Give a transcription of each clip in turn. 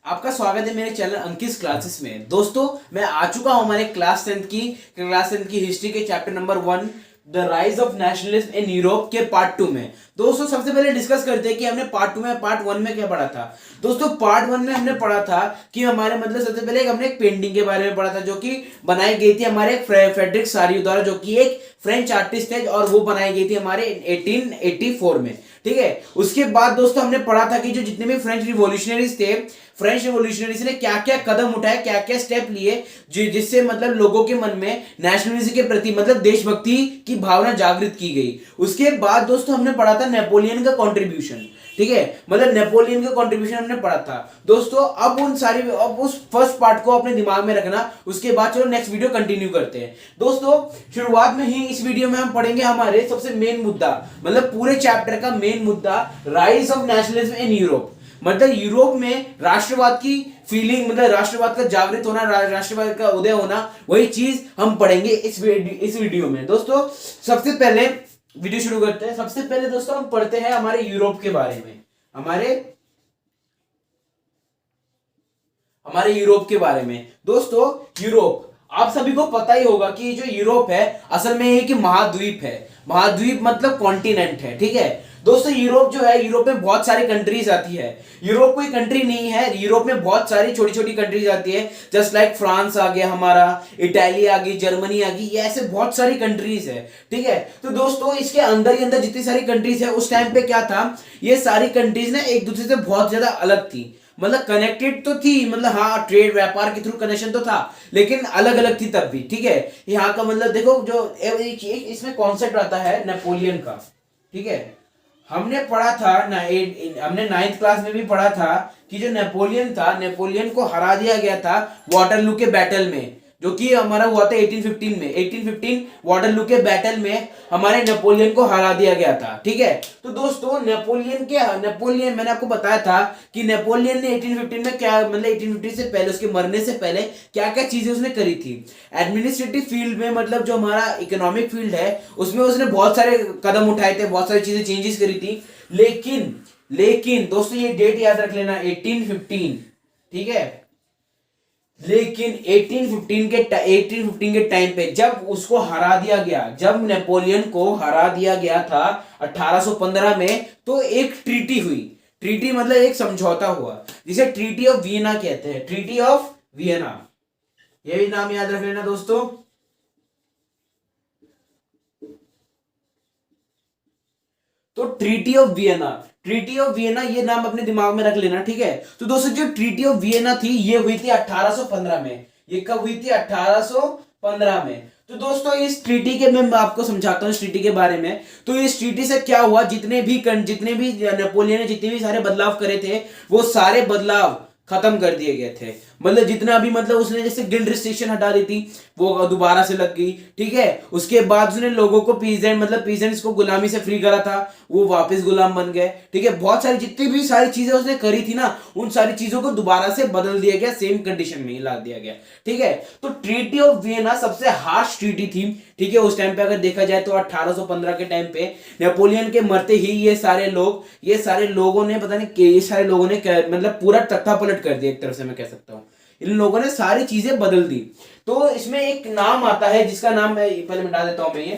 आपका स्वागत है मेरे चैनल अंकित क्लासेस में। दोस्तों मैं आ चुका हूं हमारे क्लास टेंथ की हिस्ट्री के chapter number 1 the rise of nationalism in Europe के पार्ट 2 में। दोस्तों सबसे पहले डिस्कस करते हैं कि हमने पार्ट 1 में क्या पढ़ा था। दोस्तों पार्ट 1 में हमने पढ़ा था कि हमारे मतलब सबसे पहले हमने एक पेंटिंग के बारे में पढ़ा था जो कि बनाई गई थी हमारे फ्रेडरिक सारियो द्वारा, जो कि एक फ्रेंच आर्टिस्ट है और वो बनाई गई थी हमारे 1884 में। ठीक है, उसके बाद दोस्तों हमने पढ़ा था कि जो जितने भी फ्रेंच रिवॉल्यूशनरीज थे, फ्रेंच रिवॉल्यूशनरीज ने क्या क्या कदम उठाए, क्या क्या स्टेप लिए जिससे मतलब लोगों के मन में नेशनलिज्म के प्रति मतलब देशभक्ति की भावना जागृत की गई। उसके बाद दोस्तों हमने पढ़ा था नेपोलियन का कंट्रीब्यूशन। ठीक है, मतलब नेपोलियन का कंट्रीब्यूशन हमने पढ़ा था। दोस्तों अब उस फर्स्ट पार्ट को अपने दिमाग में रखना, उसके बाद चलो नेक्स्ट वीडियो कंटिन्यू करते हैं। दोस्तों शुरुआत में ही इस वीडियो में हम पढ़ेंगे हमारे सबसे मेन मुद्दा, मतलब पूरे चैप्टर का मेन मुद्दा, rise of nationalism in Europe. मतलब यूरोप में राष्ट्रवाद की फीलिंग, मतलब राष्ट्रवाद का जागृत होना, राष्ट्रवाद का उदय होना, वही चीज हम पढ़ेंगे इस वीडियो में। दोस्तों सबसे पहले वीडियो शुरू करते हैं। सबसे पहले दोस्तों हम पढ़ते हैं हमारे यूरोप के बारे में, हमारे यूरोप के बारे में। दोस्तों यूरोप आप सभी को पता ही होगा कि जो यूरोप है असल में एक महाद्वीप है। महाद्वीप मतलब कॉन्टिनेंट है। ठीक है दोस्तों, यूरोप जो है, यूरोप में बहुत सारी कंट्रीज आती है। यूरोप कोई कंट्री नहीं है, यूरोप में बहुत सारी छोटी छोटी कंट्रीज आती है। जस्ट लाइक फ्रांस आ गया हमारा, इटाली आ गई, जर्मनी आ गई, ये ऐसे बहुत सारी कंट्रीज है। ठीक है, तो दोस्तों इसके अंदर ही अंदर जितनी सारी कंट्रीज है, उस टाइम पे क्या था, ये सारी कंट्रीज ना एक दूसरे से बहुत ज्यादा अलग थी। मतलब कनेक्टेड तो थी, मतलब हाँ ट्रेड व्यापार के थ्रू कनेक्शन तो था, लेकिन अलग अलग थी तब भी। ठीक है, यहाँ का मतलब देखो, जो इसमें कॉन्सेप्ट आता है नेपोलियन का। ठीक है, हमने पढ़ा था हमने 9th क्लास में भी पढ़ा था कि जो नेपोलियन था, नेपोलियन को हरा दिया गया था वाटरलू के बैटल में, जो कि हमारा हुआ था 1815 में। 1815 वाटरलू के बैटल में हमारे नेपोलियन को हरा दिया गया था। ठीक है, तो दोस्तों नेपोलियन मैंने आपको बताया था कि नेपोलियन ने 1815 में क्या, मतलब 1850 से पहले, उसके मरने से पहले क्या क्या चीजें उसने करी थी। एडमिनिस्ट्रेटिव फील्ड में, मतलब जो हमारा इकोनॉमिक फील्ड है, उसमें उसने बहुत सारे कदम उठाए थे, बहुत सारी चीजें चेंजेस करी थी। लेकिन दोस्तों ये डेट याद रख लेना, 1815। ठीक है, लेकिन 1815 के टाइम पे जब उसको हरा दिया गया, जब नेपोलियन को हरा दिया गया था 1815 में, तो एक ट्रीटी हुई। ट्रीटी मतलब एक समझौता हुआ, जिसे ट्रीटी ऑफ वियना कहते हैं। ट्रीटी ऑफ वियना, ये भी नाम याद रख लेना दोस्तों। तो ट्रीटी ऑफ वियना ये नाम अपने दिमाग में रख लेना। ठीक है, तो दोस्तों जो ट्रीटी ऑफ वियना थी, ये हुई थी 1815 में। ये कब हुई थी? 1815 में। तो दोस्तों इस ट्रीटी के मैं आपको समझाता हूँ, इस ट्रीटी के बारे में। तो इस ट्रीटी से क्या हुआ, जितने भी नेपोलियन ने जितने भी सारे बदलाव करे थे, वो सारे बदलाव खत्म कर दिए गए थे। मतलब जितना भी, मतलब उसने जैसे गिल्ड रिस्ट्रिक्शन हटा दी थी, वो दोबारा से लग गई। ठीक है, उसके बाद उसने लोगों को पीजेंट्स को गुलामी से फ्री करा था, वो वापस गुलाम बन गए। ठीक है, बहुत सारी जितनी भी सारी चीजें उसने करी थी ना, उन सारी चीजों को दोबारा से बदल दिया गया, सेम कंडीशन में ही ला दिया गया। ठीक है, तो ट्रीटी ऑफ वियना सबसे हार्श ट्रीटी थी। ठीक है, उस टाइम पे अगर देखा जाए तो 1815 के टाइम पे नेपोलियन के मरते ही ये सारे लोगों ने पता नहीं, ये सारे लोगों ने मतलब पूरा तख्ता पलट कर दिया, एक तरह से मैं कह सकता हूँ। इन लोगों ने सारी चीजें बदल दी। तो इसमें एक नाम आता है जिसका नाम मैं पहले मिटा देता हूं मैं ये।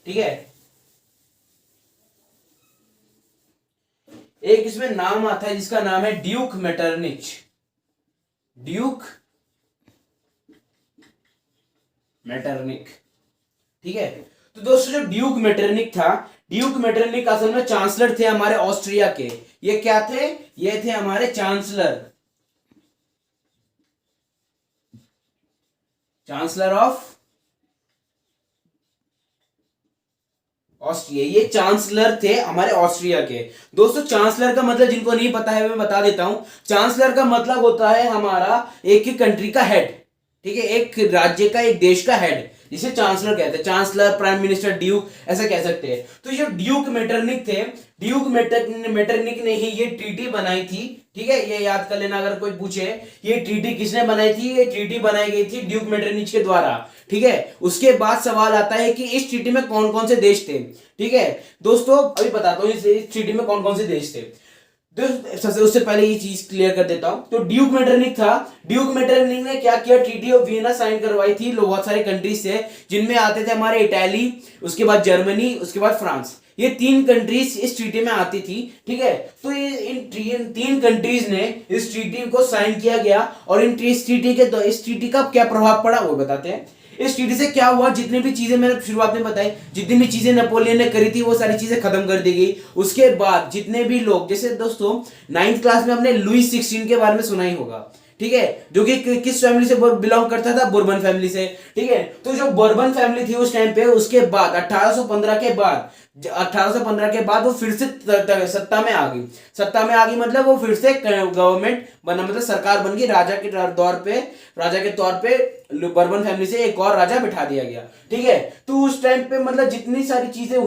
ठीक है, एक इसमें नाम आता है जिसका नाम है ड्यूक मेटरनिच। ठीक है, तो दोस्तों जो ड्यूक मेटरनिक असल में चांसलर थे हमारे ऑस्ट्रिया के। ये क्या थे? ये थे हमारे चांसलर ऑफ ऑस्ट्रिया। ये चांसलर थे हमारे ऑस्ट्रिया के। दोस्तों चांसलर का मतलब जिनको नहीं पता है मैं बता देता हूं। चांसलर का मतलब होता है हमारा एक ही कंट्री का हेड। ठीक है, एक राज्य का, एक देश का हेड, जिसे चांसलर कहते हैं। चांसलर, प्राइम मिनिस्टर, ड्यूक, ऐसा कह सकते हैं। तो ये ड्यूक मेटरनिक थे, ड्यूक मेटरनिक ने ही ये ट्रीटी बनाई थी। ठीक है, ये याद कर लेना अगर कोई पूछे, ये ट्रीटी किसने बनाई थी? ये ट्रीटी बनाई गई थी ड्यूक मेटरनिच के द्वारा। ठीक है, उसके बाद सवाल आता है कि इस ट्रीटी में कौन कौन से देश थे। ठीक है दोस्तों, अभी बताता हूं इस ट्रीटी में कौन कौन से देश थे। तो सबसे उससे पहले ये चीज क्लियर कर देता हूं। तो ड्यूक मेटरनिक था, ड्यूक मेटरनिक ने क्या किया, ट्रीटी ऑफ वियना साइन करवाई थी। लोग बहुत सारे कंट्रीज थे जिनमें आते थे हमारे इटली, उसके बाद जर्मनी, उसके बाद फ्रांस, ये 3 कंट्रीज इस ट्रीटी में आती थी, ठीक है। तो ये इन 3 कंट्रीज ने इस ट्रीटी को साइन किया गया, और इस ट्रीटी का क्या प्रभाव पड़ा वो बताते हैं। इस ट्रीटी से क्या हुआ, जितनी भी चीजें मैंने शुरुआत में बताई, जितनी भी चीजें नेपोलियन ने करी थी वो सारी चीजें खत्म कर दी गई। उसके बाद जितने भी लोग, जैसे दोस्तों 9th क्लास में हमने लुईस 16 के बारे में सुना ही होगा, ठीक है, जो कि किस फैमिली से बिलोंग करता था, बोर्बन फैमिली से, ठीक है। तो जो बोर्बन फैमिली थी उस टाइम पे, उसके बाद 1815 के बाद वो फिर से सत्ता में आ गई। सत्ता में आ गई मतलब वो फिर से गवर्नमेंट बना, मतलब सरकार बन गई। राजा के तौर पे बोर्बन फैमिली से एक और राजा बिठा दिया गया, ठीक है। तो उस टाइम पे मतलब जितनी सारी चीजें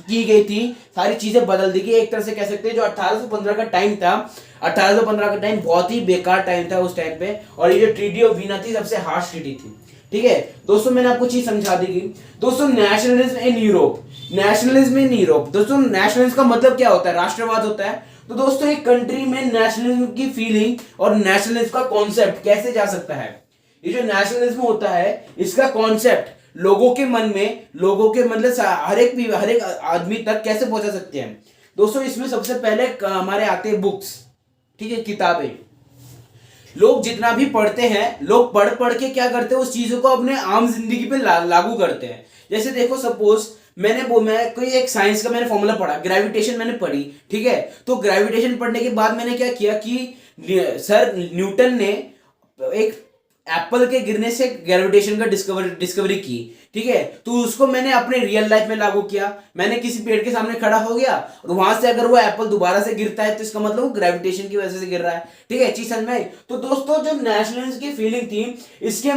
की गई थी, सारी चीजें बदल दी गई। एक तरह से कह सकते हैं जो 1815 का टाइम था, 1815 का टाइम बहुत ही बेकार टाइम था उस टाइम पे, और ये जो ट्रीटी ऑफ वीना थी सबसे हार्श ट्रीटी थी, ठीक है। दोस्तों मैंने आपको चीज समझा दी। दोस्तों nationalism in Europe, nationalism in Europe, दोस्तों नेशनलिज्म का मतलब क्या होता है, राष्ट्रवाद होता है। तो दोस्तों एक कंट्री में नेशनलिज्म की फीलिंग और नेशनलिज्म का कॉन्सेप्ट कैसे जा सकता है, ये जो नेशनलिज्म होता है इसका कॉन्सेप्ट लोगों के मन में, लोगों के मतलब हर एक आदमी तक कैसे पहुंचा सकते हैं। दोस्तों इसमें सबसे पहले हमारे आते हैं बुक्स, ठीक है, किताबें। लोग जितना भी पढ़ते हैं, लोग पढ़ के क्या करते हैं, उस चीजों को अपने आम जिंदगी पे लागू करते हैं। जैसे देखो सपोज मैं कोई एक साइंस का मैंने फॉर्मूला पढ़ा, ग्रेविटेशन मैंने पढ़ी, ठीक है। तो ग्रेविटेशन पढ़ने के बाद मैंने क्या किया कि सर न्यूटन ने एक एप्पल के गिरने से ग्रेविटेशन का डिस्कवरी की, ठीक है। तो उसको मैंने अपने रियल लाइफ में लागू किया। मैंने किसी पेड़ के सामने खड़ा हो गया और वहां से अगर वो एप्पल दोबारा से गिरता है तो इसका मतलब वो ग्रेविटेशन की वजह से गिर रहा है, ठीक है, चीज समझ में। तो दोस्तों जब नेशनलिज्म की फीलिंग थी, इसके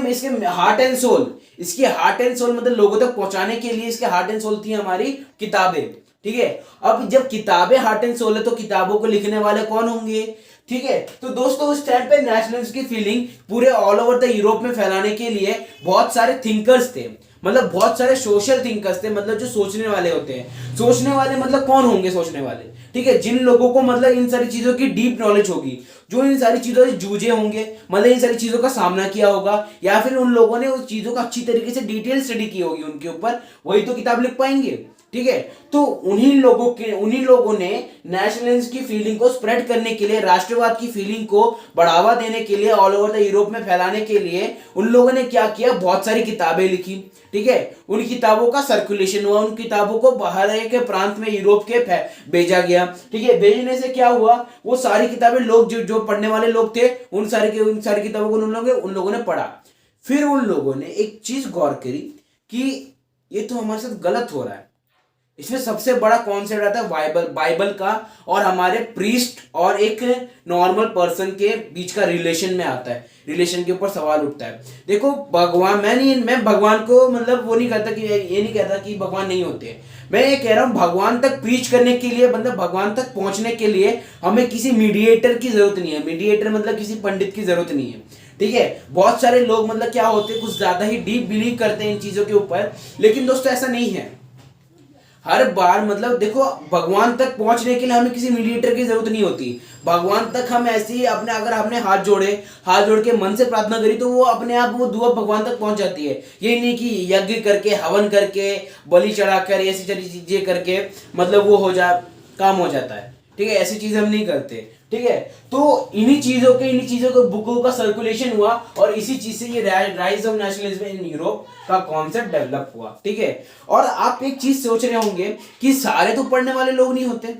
हार्ट एंड सोल, इसकी हार्ट एंड सोल मतलब लोगों तक पहुंचाने के लिए इसके हार्ट एंड सोल थी हमारी किताबें, ठीक है। अब जब किताबें हार्ट एंड सोल है तो किताबों को लिखने वाले कौन होंगे, ठीक है। तो दोस्तों उस टाइम पे नेशनलिज्म की फीलिंग पूरे ऑल ओवर द यूरोप में फैलाने के लिए बहुत सारे थिंकर्स थे, मतलब बहुत सारे सोशल थिंकर्स थे, मतलब जो सोचने वाले होते हैं। सोचने वाले मतलब कौन होंगे सोचने वाले, ठीक है, जिन लोगों को मतलब इन सारी चीजों की डीप नॉलेज होगी, जो इन सारी चीजों से जूझे होंगे, मतलब इन सारी चीजों का सामना किया होगा, या फिर उन लोगों ने उस चीजों का अच्छी तरीके से डिटेल स्टडी की होगी उनके ऊपर, वही तो किताब लिख पाएंगे, ठीक है। तो उन्हीं लोगों ने नेशनलिज्म की फीलिंग को स्प्रेड करने के लिए, राष्ट्रवाद की फीलिंग को बढ़ावा देने के लिए, ऑल ओवर द यूरोप में फैलाने के लिए उन लोगों ने क्या किया, बहुत सारी किताबें लिखी, ठीक है। उन किताबों का सर्कुलेशन हुआ, उन किताबों को बाहर के प्रांत में यूरोप के भेजा गया, ठीक है। भेजने से क्या हुआ, वो सारी किताबें लोग जो पढ़ने वाले लोग थे उन सारी किताबों को उन लोगों ने पढ़ा। फिर उन लोगों ने एक चीज गौर करी कि ये तो हमारे साथ गलत हो रहा है। इसमें सबसे बड़ा कॉन्सेप्ट आता है बाइबल का, और हमारे प्रीस्ट और एक नॉर्मल पर्सन के बीच का रिलेशन में आता है, रिलेशन के ऊपर सवाल उठता है। देखो भगवान, मैं भगवान को मतलब वो नहीं कहता कि ये नहीं कहता कि भगवान नहीं होते, मैं ये कह रहा हूं भगवान तक प्रीच करने के लिए, मतलब भगवान तक पहुंचने के लिए हमें किसी मीडिएटर की जरूरत नहीं है। मीडिएटर मतलब किसी पंडित की जरूरत नहीं है, ठीक है। बहुत सारे लोग मतलब क्या होते हैं, कुछ ज्यादा ही डीप बिलीव करते हैं इन चीजों के ऊपर, लेकिन दोस्तों ऐसा नहीं है। हर बार मतलब देखो भगवान तक पहुंचने के लिए हमें किसी मीडिएटर की जरूरत नहीं होती। भगवान तक हम ऐसे ही अपने हमने हाथ जोड़ के मन से प्रार्थना करी तो वो अपने आप वो दुआ भगवान तक पहुंच जाती है। ये नहीं कि यज्ञ करके, हवन करके, बलि चढ़ाकर, ऐसी सारी चीजें करके मतलब वो काम हो जाता है, ठीक है। ऐसी चीजें हम नहीं करते, ठीक है। तो इन्हीं चीजों के बुकों का सर्कुलेशन हुआ, और इसी चीज से ये rise of nationalism in Europe का कॉन्सेप्ट डेवलप हुआ, ठीक है। और आप एक चीज सोच रहे होंगे कि सारे तो पढ़ने वाले लोग नहीं होते,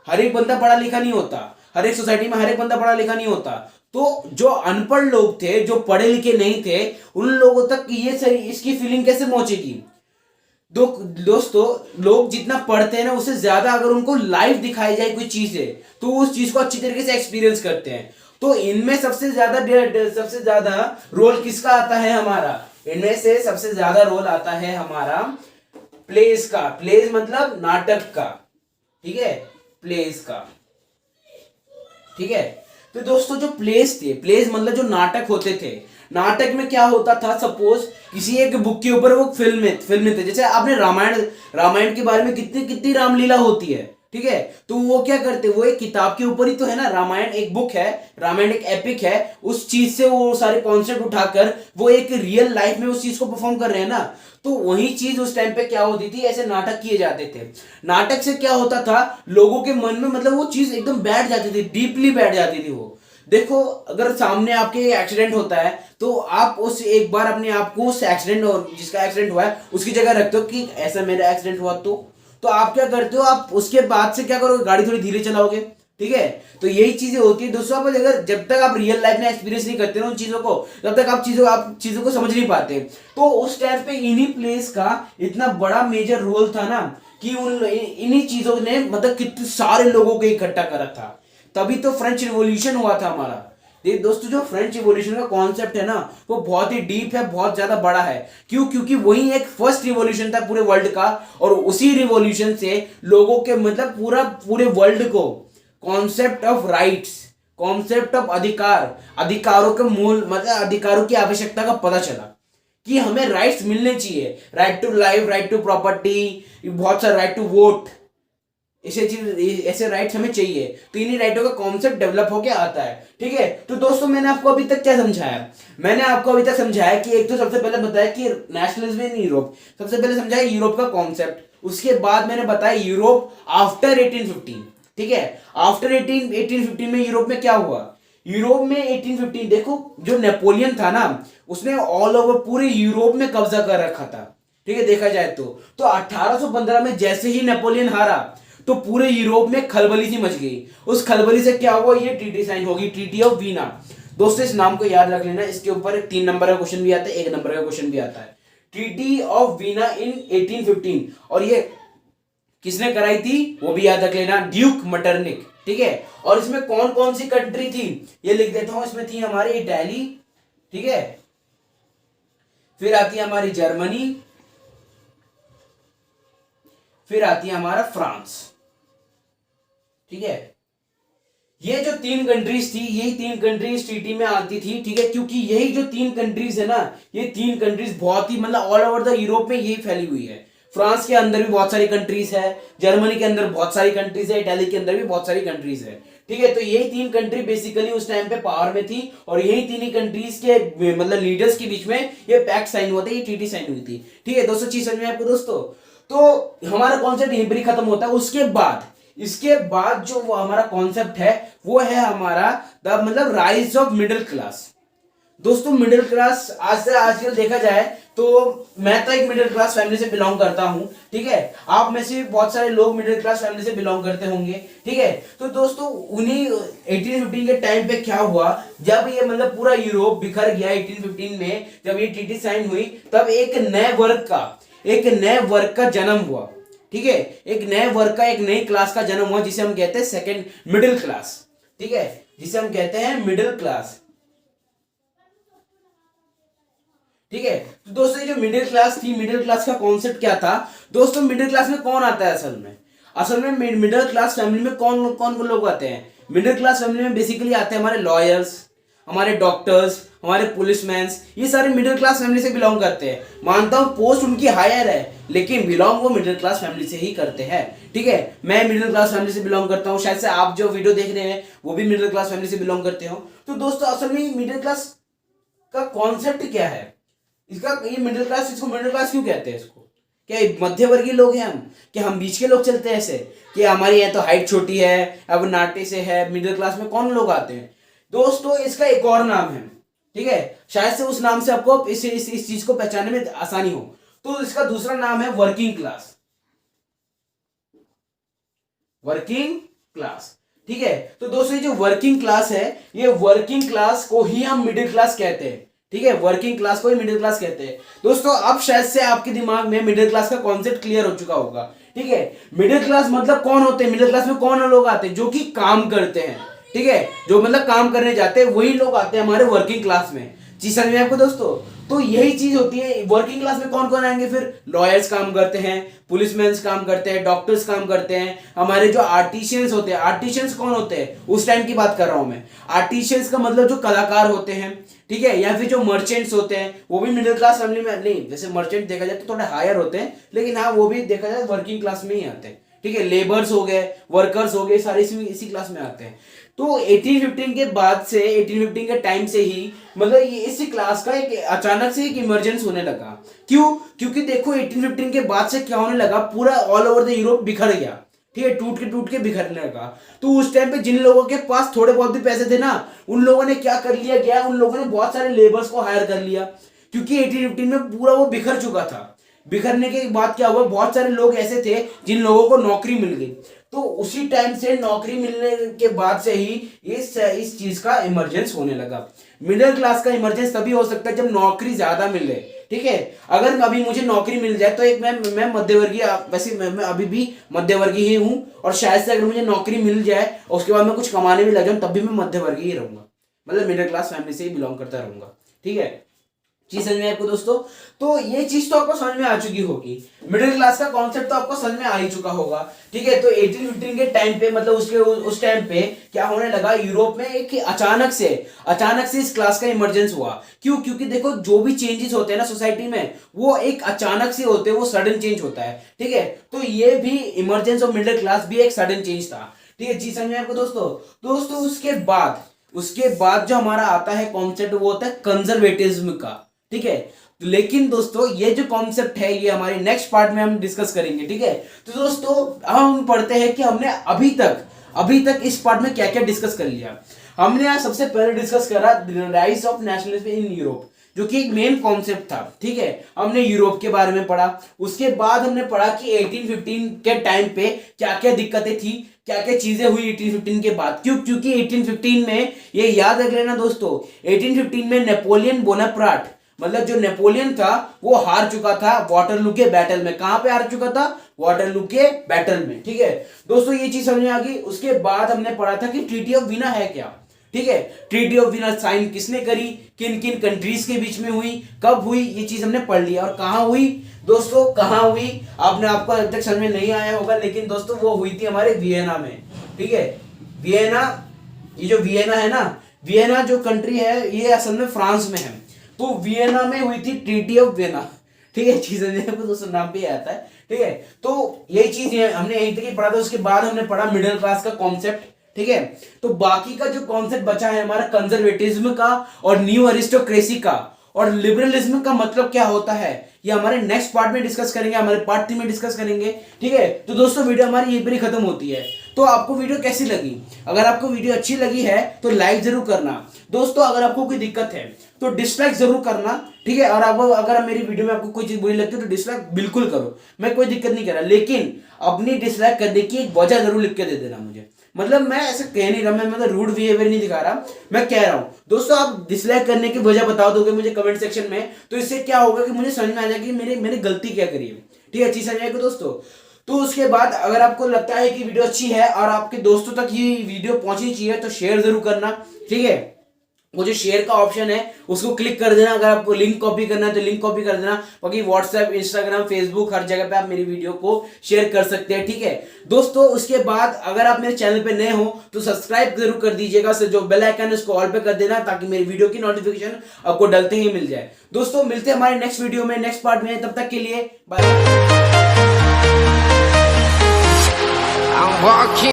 हर एक बंदा पढ़ा लिखा नहीं होता, हर एक सोसाइटी में हर एक बंदा पढ़ा लिखा नहीं होता। तो जो अनपढ़ लोग थे, जो पढ़े लिखे नहीं थे, उन लोगों तक ये सही इसकी फीलिंग कैसे पहुंचेगी। दोस्तों लोग जितना पढ़ते हैं ना, उससे ज्यादा अगर उनको लाइव दिखाई जाए कोई चीज है तो उस चीज को अच्छी तरीके से एक्सपीरियंस करते हैं। तो इनमें सबसे ज्यादा रोल किसका आता है हमारा, इनमें से सबसे ज्यादा रोल आता है हमारा प्लेस का। प्लेस मतलब नाटक का, ठीक है, प्लेस का, ठीक है। तो दोस्तों जो प्लेस मतलब जो नाटक होते थे, नाटक में क्या होता था, सपोज किसी एक बुक के ऊपर वो फिल्म थे। जैसे आपने रामायण के बारे में कितनी रामलीला होती है, ठीक है। तो वो क्या करते, वो एक किताब के ऊपर ही तो है ना, रामायण एक बुक है, रामायण एक एपिक है, उस चीज से वो सारे कॉन्सेप्ट उठाकर वो एक रियल लाइफ में उस चीज को परफॉर्म कर रहे हैं ना। तो वही चीज उस टाइम पे क्या होती थी, ऐसे नाटक किए जाते थे। नाटक से क्या होता था, लोगों के मन में मतलब वो चीज एकदम बैठ जाती थी, डीपली बैठ जाती थी वो। देखो अगर सामने आपके एक्सीडेंट होता है तो आप उस एक बार अपने आप को उस एक्सीडेंट और जिसका एक्सीडेंट हुआ है उसकी जगह रखते हो कि ऐसा मेरा एक्सीडेंट हुआ, तो आप क्या करते हो, आप उसके बाद से क्या करोगे, गाड़ी थोड़ी धीरे चलाओगे। ठीक है। तो यही चीजें होती है दोस्तों। आप अगर जब तक आप रियल लाइफ में एक्सपीरियंस नहीं करते ना उन चीजों को, तब तक आप चीजों को समझ नहीं पाते। तो उस टाइम पे इन्हीं प्लेस का इतना बड़ा मेजर रोल था ना कि उन इन्हीं चीजों ने मतलब कितने सारे लोगों को इकट्ठा करा था। तभी तो फ्रेंच रिवॉल्यूशन हुआ था हमारा। देख दोस्तों, जो फ्रेंच रिवॉल्यूशन का कॉन्सेप्ट है ना, वो बहुत ही डीप है, बहुत ज्यादा बड़ा है। क्यों? क्योंकि वही एक फर्स्ट रिवॉल्यूशन था पूरे वर्ल्ड का, और उसी रिवॉल्यूशन से लोगों के मतलब पूरे वर्ल्ड को concept of rights, concept of अधिकारों के मूल मतलब अधिकारों की आवश्यकता का पता चला कि हमें राइट्स मिलने चाहिए। Right to life, right to property, बहुत सारा राइट टू वोट, ऐसे राइट्स हमें चाहिए। तो इन्हीं राइटों का कॉन्सेप्ट डेवलप होके आता है। ठीक है। तो दोस्तों मैंने आपको अभी तक क्या समझाया, मैंने आपको अभी तक समझाया कि एक तो सबसे पहले बताया कि नेशनलिज्म इन यूरोप, सबसे पहले समझाया यूरोप का कॉन्सेप्ट। उसके बाद मैंने बताया यूरोप आफ्टर 1815। ठीक है। आफ्टर 1815 में यूरोप में क्या हुआ, यूरोप में 1815 देखो, जो नेपोलियन था ना उसने ऑल ओवर पूरे यूरोप में कब्जा कर रखा था। ठीक है। देखा जाए तो 1815 में जैसे ही नेपोलियन हारा तो पूरे यूरोप में खलबली सी मच गई। उस खलबली से क्या हुआ, ये ट्रीटी साइन होगी, ट्रीटी ऑफ वीना। दोस्तों इस नाम को याद रख लेना, इसके ऊपर 3 नंबर का क्वेश्चन भी आता है, 1 नंबर का क्वेश्चन भी आता है। ट्रीटी ऑफ वीना इन 1815। और ये किसने कराई थी वो भी याद रख लेना, ड्यूक मटरनिक। ठीक है। और इसमें कौन कौन सी कंट्री थी ये लिख देता हूं। इसमें थी हमारी इटली, ठीक है, फिर आती है हमारी जर्मनी, फिर आती है हमारा फ्रांस। ठीक है। ये जो 3 कंट्रीज थी, यही 3 कंट्रीज ट्रीटी में आती थी। ठीक है। क्योंकि यही जो 3 कंट्रीज है ना, ये 3 कंट्रीज बहुत ही मतलब ऑल ओवर द यूरोप में यही फैली हुई है। फ्रांस के अंदर भी बहुत सारी कंट्रीज है, जर्मनी के अंदर बहुत सारी कंट्रीज है, इटली के अंदर भी बहुत सारी कंट्रीज है। ठीक है। तो यही 3 कंट्री बेसिकली उस टाइम पे पावर में थी, और यही 3 ही कंट्रीज के मतलब लीडर्स के बीच में ये पैक्ट साइन हुआ था, ये ट्रीटी साइन हुई थी। ठीक है दोस्तों, चीज समझ में आपको दोस्तों। तो हमारा कॉन्सेप्ट यहीं पर ही खत्म होता है। इसके बाद जो वो हमारा कॉन्सेप्ट है वो है हमारा द मतलब राइज ऑफ मिडिल क्लास। दोस्तों मिडिल क्लास आज से आजकल देखा जाए तो मैं तो एक मिडिल क्लास फैमिली से बिलोंग करता हूं। ठीक है। आप में से बहुत सारे लोग मिडिल क्लास फैमिली से बिलोंग करते होंगे। ठीक है। तो दोस्तों उन्हीं 1815 के टाइम पे क्या हुआ, जब ये मतलब पूरा यूरोप बिखर गया 1815 में, जब ये ट्रीटी साइन हुई, तब एक नए वर्ग का जन्म हुआ। ठीक है। एक नए वर्ग का, एक नई क्लास का जन्म हुआ जिसे हम कहते हैं सेकंड मिडिल क्लास। ठीक है। जिसे हम कहते हैं मिडिल क्लास। ठीक है। तो दोस्तों ये जो मिडिल क्लास थी, मिडिल क्लास का कॉन्सेप्ट क्या था दोस्तों, मिडिल क्लास में कौन आता है असल में मिडिल क्लास फैमिली में कौन कौन लोग आते हैं। मिडिल क्लास फैमिली में बेसिकली आते हैं हमारे लॉयर्स, हमारे डॉक्टर्स, हमारे पुलिसमैन, ये सारे मिडिल क्लास फैमिली से बिलोंग करते हैं। मानता हूं पोस्ट उनकी हायर है, लेकिन बिलोंग वो मिडिल क्लास फैमिली से ही करते हैं। ठीक है। मैं मिडिल क्लास फैमिली से बिलोंग करता हूं, शायद से आप जो वीडियो देख रहे हैं वो भी मिडिल क्लास फैमिली से बिलोंग करते हो। तो दोस्तों असल में मिडिल क्लास का कॉन्सेप्ट क्या है, इसका ये मिडिल क्लास, इसको मिडिल क्लास क्यों कहते हैं? इसको क्या मध्यवर्गीय लोग हैं हम, क्या हम बीच के लोग चलते हैं ऐसे कि हमारी है तो हाइट छोटी है, अब नाटे से है, मिडिल क्लास में कौन लोग आते हैं? दोस्तों इसका एक और नाम है। ठीक है। शायद से उस नाम से आपको इस चीज को पहचानने में आसानी हो। तो इसका दूसरा नाम है वर्किंग क्लास। Working class. ठीक है। तो दोस्तों ये जो वर्किंग क्लास है, ये वर्किंग क्लास को ही हम मिडिल क्लास कहते हैं। ठीक है। वर्किंग क्लास को ही मिडिल क्लास कहते हैं। दोस्तों अब शायद से आपके दिमाग में मिडिल क्लास का कॉन्सेप्ट क्लियर हो चुका होगा। ठीक है। मिडिल क्लास मतलब कौन होते हैं, मिडिल क्लास में कौन लोग आते हैं जो कि काम करते हैं। ठीक है। जो मतलब काम करने जाते हैं वही लोग आते हैं हमारे वर्किंग क्लास में। चीज समझ में आपको दोस्तों? तो यही चीज होती है। वर्किंग क्लास में कौन कौन आएंगे फिर? लॉयर्स काम करते हैं, पुलिसमैन काम करते हैं, डॉक्टर्स काम करते हैं, हमारे जो आर्टिशियंस होते हैं। आर्टिशियंस कौन होते हैं? उस टाइम की बात कर रहा हूं मैं। आर्टिशियंस का मतलब जो कलाकार होते हैं। ठीक है। या फिर जो मर्चेंट्स होते हैं वो भी मिडिल क्लास फैमिली में नहीं, जैसे मर्चेंट देखा जाए तो थोड़े हायर होते हैं, लेकिन हाँ वो भी देखा जाए वर्किंग क्लास में ही आते हैं। ठीक है, लेबर्स हो गए, वर्कर्स हो गए, सारे इसी क्लास में आते हैं। तो 1815 के बाद से 1815 के टाइम से ही मतलब ये इसी क्लास का एक अचानक से एक इमरजेंस होने लगा। क्यों? क्योंकि देखो 1815 के बाद से क्या होने लगा, पूरा ऑल ओवर द यूरोप बिखर गया, ठीक है, टूट के बिखरने लगा। तो उस टाइम पे जिन लोगों के पास थोड़े बहुत भी पैसे थे ना, उन लोगों ने क्या कर लिया गया, उन लोगों ने बहुत सारे लेबर्स को हायर कर लिया, क्योंकि 1815 में पूरा वो बिखर चुका था। बिखरने के बाद क्या हुआ, बहुत सारे लोग ऐसे थे जिन लोगों को नौकरी मिल गई। तो उसी टाइम से नौकरी मिलने के बाद से ही इस चीज का इमरजेंस होने लगा। मिडिल क्लास का इमरजेंस तभी हो सकता है जब नौकरी ज्यादा मिले, ठीक है। अगर अभी मुझे नौकरी मिल जाए तो एक मैं मध्यवर्गीय, वैसे मैं अभी भी मध्यवर्गीय ही हूं, और शायद से अगर मुझे नौकरी मिल जाए और उसके बाद मैं कुछ कमाने भी लग जाऊं, तब भी मैं मध्यवर्गीय ही रहूंगा, मतलब मिडिल क्लास फैमिली से ही बिलोंग करता रहूंगा, ठीक है। चीज समझ में आपको दोस्तों? तो ये चीज तो आपको समझ में आ चुकी होगी, मिडिल क्लास का कॉन्सेप्ट तो आपको समझ में आ ही चुका होगा, ठीक है। तो 1815 के टाइम पे मतलब उस टाइम पे क्या होने लगा, यूरोप में एक अचानक से इस क्लास का इमरजेंस हुआ। क्यों? क्योंकि देखो जो भी चेंजेस होते हैं ना सोसाइटी में, वो एक अचानक से होते हैं, वो सडन चेंज होता है, ठीक है। तो ये भी इमरजेंस ऑफ मिडिल क्लास भी एक सडन चेंज था, ठीक है। चीज समझ में आपको दोस्तों? उसके बाद जो हमारा आता है कॉन्सेप्ट, वो होता है कंजर्वेटिज्म का, ठीक है। तो लेकिन दोस्तों ये जो कॉन्सेप्ट है ये हमारे नेक्स्ट पार्ट में हम डिस्कस करेंगे, ठीक है। तो दोस्तों अब हम पढ़ते हैं कि हमने अभी तक इस पार्ट में क्या क्या डिस्कस कर लिया। हमने आज सबसे पहले डिस्कस करा rise of nationalism in Europe, जो कि एक मेन कॉन्सेप्ट था, ठीक है। हमने यूरोप के बारे में पढ़ा। उसके बाद हमने पढ़ा कि 1815 के टाइम पे क्या क्या दिक्कतें थी, क्या क्या चीजें हुई 1815 के बाद। क्योंकि 1815 में ये याद रख लेना दोस्तों, 1815 में नेपोलियन बोनापार्ट, मतलब जो नेपोलियन था वो हार चुका था वाटरलू के बैटल में। कहां पे हार चुका था? वाटरलू के बैटल में, ठीक है दोस्तों। ये चीज समझ में आ गई। उसके बाद हमने पढ़ा था कि ट्रीटी ऑफ वीना है क्या, ठीक है। ट्रीटी ऑफ वीना साइन किसने करी, किन किन कंट्रीज के बीच में हुई, कब हुई, ये चीज हमने पढ़ लिया। और कहां हुई दोस्तों, कहां हुई आपको अभी तक समझ में नहीं आया होगा, लेकिन दोस्तों वो हुई थी हमारे वियना में, ठीक है। वियना, ये जो वियना है ना, वियना जो कंट्री है ये असल में फ्रांस में है। तो वियना में हुई थी ट्रीटी ऑफ वियना, ठीक है। चीजें दोस्तों नाम भी आता है, ठीक है। तो यही चीज हमने यहीं तक ही पढ़ा था। उसके बाद हमने पढ़ा मिडिल क्लास का कॉन्सेप्ट, ठीक है। तो बाकी का जो कॉन्सेप्ट बचा है हमारा कंजर्वेटिज्म का और न्यू अरिस्टोक्रेसी का और लिबरलिज्म का मतलब क्या होता है, ये हमारे नेक्स्ट पार्ट में डिस्कस करेंगे, हमारे पार्ट 3 में डिस्कस करेंगे, ठीक है। तो दोस्तों वीडियो हमारी यहीं पर ही खत्म होती है। तो आपको वीडियो कैसी लगी? अगर आपको वीडियो अच्छी लगी है तो लाइक जरूर करना दोस्तों। अगर आपको कोई दिक्कत है तो डिसलाइक जरूर करना, ठीक है। और अगर मेरी वीडियो में आपको कोई चीज बुरी लगती है तो डिसलाइक बिल्कुल करो, मैं कोई दिक्कत नहीं कर रहा, लेकिन अपनी डिसलाइक करने की एक वजह जरूर लिख के दे देना मुझे। मतलब मैं ऐसे कह नहीं रहा, मैं मतलब रूड बिहेवियर नहीं दिखा रहा, मैं कह रहा हूं दोस्तों आप डिसलाइक करने की वजह बता दोगे मुझे कमेंट सेक्शन में, तो इससे क्या होगा कि मुझे समझ में आ जाएगा कि मैंने गलती क्या करी है, ठीक है। अच्छी समझ आएगी दोस्तों। तो उसके बाद अगर आपको लगता है कि वीडियो अच्छी है और आपके दोस्तों तक ये वीडियो पहुंचनी चाहिए तो शेयर जरूर करना, ठीक है। वो जो शेयर का ऑप्शन है उसको क्लिक कर देना। अगर आपको लिंक कॉपी करना है तो लिंक कॉपी कर देना। बाकी व्हाट्सएप, इंस्टाग्राम, फेसबुक हर जगह पे आप मेरी वीडियो को शेयर कर सकते हैं, ठीक है दोस्तों। उसके बाद अगर आप मेरे चैनल पे नए हो तो सब्सक्राइब जरूर कर दीजिएगा, जो बेल आइकन है उसको ऑल पे कर देना ताकि मेरी वीडियो की नोटिफिकेशन आपको डलते ही मिल जाए। दोस्तों मिलते हैं हमारे नेक्स्ट वीडियो में, नेक्स्ट पार्ट में, तब तक के लिए बाय।